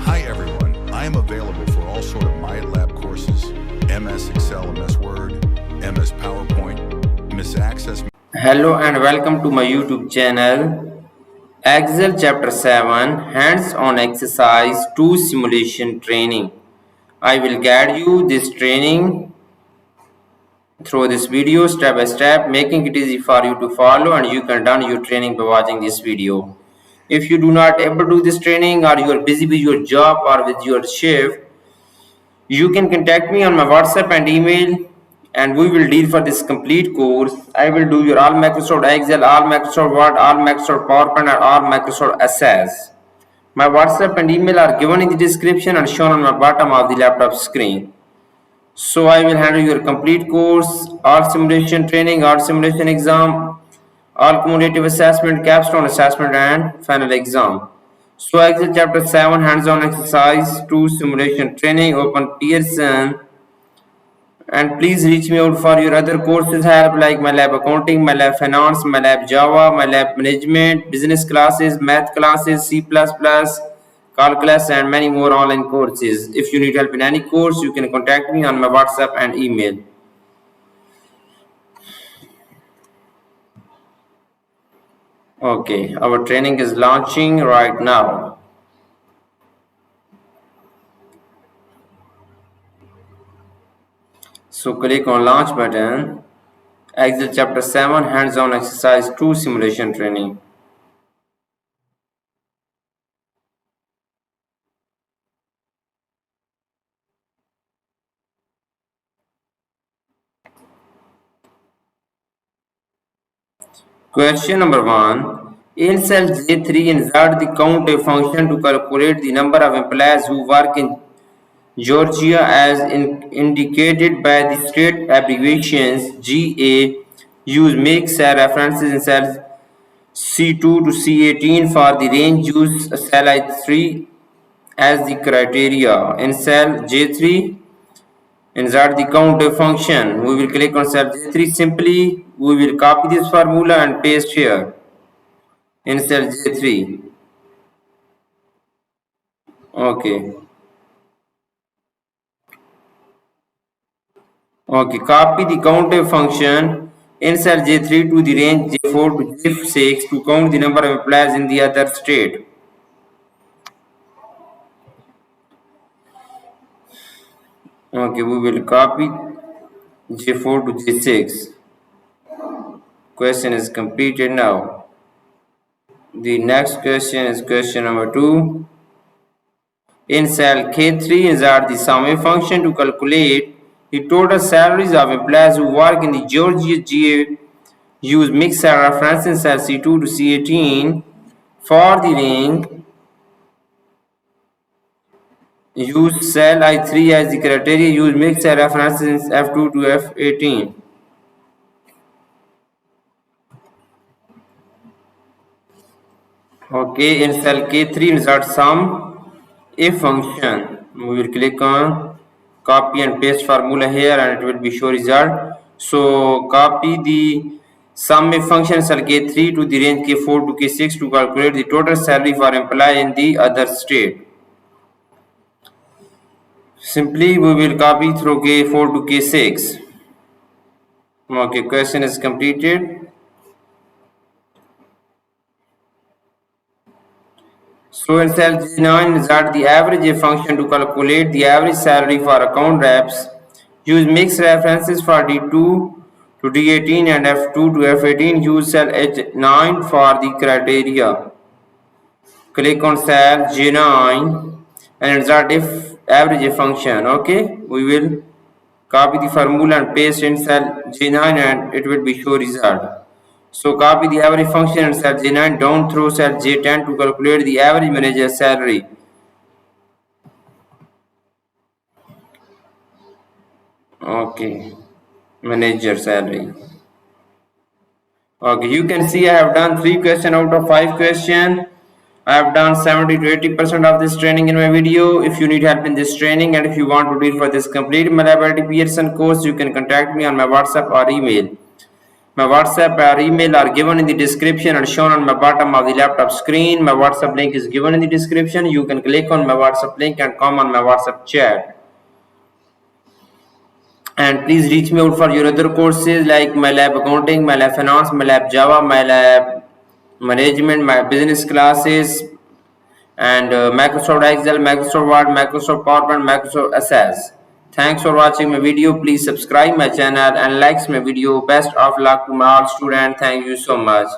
Hi everyone, I am available for all sort of MyLab courses, MS Excel, MS Word, MS PowerPoint, MS Access. Hello and welcome to my YouTube channel. Excel chapter 7 hands-on exercise 2 simulation training. I will guide you this training through this video step by step, making it easy for you to follow, and you can done your training by watching this video. If you do not able to do this training or you are busy with your job or with your shift, you can contact me on my WhatsApp and email, and we will deal for this complete course. I will do your all Microsoft Excel, all Microsoft Word, all Microsoft PowerPoint, and all Microsoft Access. My WhatsApp and email are given in the description and shown on my bottom of the laptop screen. So I will handle your complete course, all simulation training, all simulation exam, all cumulative assessment, capstone assessment, and final exam. So Excel chapter 7 hands-on exercise 2 simulation training, open Pearson, and please reach me out for your other courses help like MyLab accounting, MyLab finance, MyLab Java, MyLab management, business classes, math classes, C++, calculus, and many more online courses. If you need help in any course, you can contact me on my WhatsApp and email. Okay, our training is launching right now. So click on launch button. Excel chapter 7 hands-on exercise 2 simulation training. Question number 1. In cell J3, insert the count a function to calculate the number of employees who work in Georgia as indicated by the state abbreviations GA. Use make cell references in cells C2 to C18 for the range. Use cell I3 as the criteria. In cell J3, insert the count a function. We will click on cell J3. Simply, we will copy this formula and paste here in cell J3. Okay. Okay, copy the countf function in cell J3 to the range J4 to J6 to count the number of employees in the other state. Okay, we will copy J4 to J6. Question is completed now. The next question is question number 2. In cell K3, insert the sum function to calculate the total salaries of employees who work in the Georgia GA. Use mixed cell reference in cell C2 to C18 for the range. Use cell I3 as the criteria. Use mixed cell reference in F2 to F18. Okay, in cell K3, insert sum if function. We will click on copy and paste formula here and it will be show result. So copy the sum if function cell K3 to the range K4 to K6 to calculate the total salary for employee in the other state. Simply we will copy through K4 to K6. Okay, question is completed. So in cell G9, insert the average function to calculate the average salary for account reps. Use mixed references for D2 to D18 and F2 to F18. Use cell H9 for the criteria. Click on cell G9 and insert if average function. Okay, we will copy the formula and paste in cell G9 and it will be show result. So copy the average function in cell J9 down through cell J10 to calculate the average manager salary. Okay, manager salary. Okay, you can see I have done 3 questions out of 5 questions. I have done 70 to 80% of this training in my video. If you need help in this training and if you want to read for this complete MyLab Pearson course, you can contact me on my WhatsApp or email. My WhatsApp or email are given in the description and shown on my bottom of the laptop screen. My WhatsApp link is given in the description. You can click on my WhatsApp link and come on my WhatsApp chat. And please reach me out for your other courses like MyLab Accounting, MyLab Finance, MyLab Java, MyLab Management, my business classes, and Microsoft Excel, Microsoft Word, Microsoft PowerPoint, Microsoft Access. Thanks for watching my video. Please subscribe my channel and like my video. Best of luck to my all students. Thank you so much.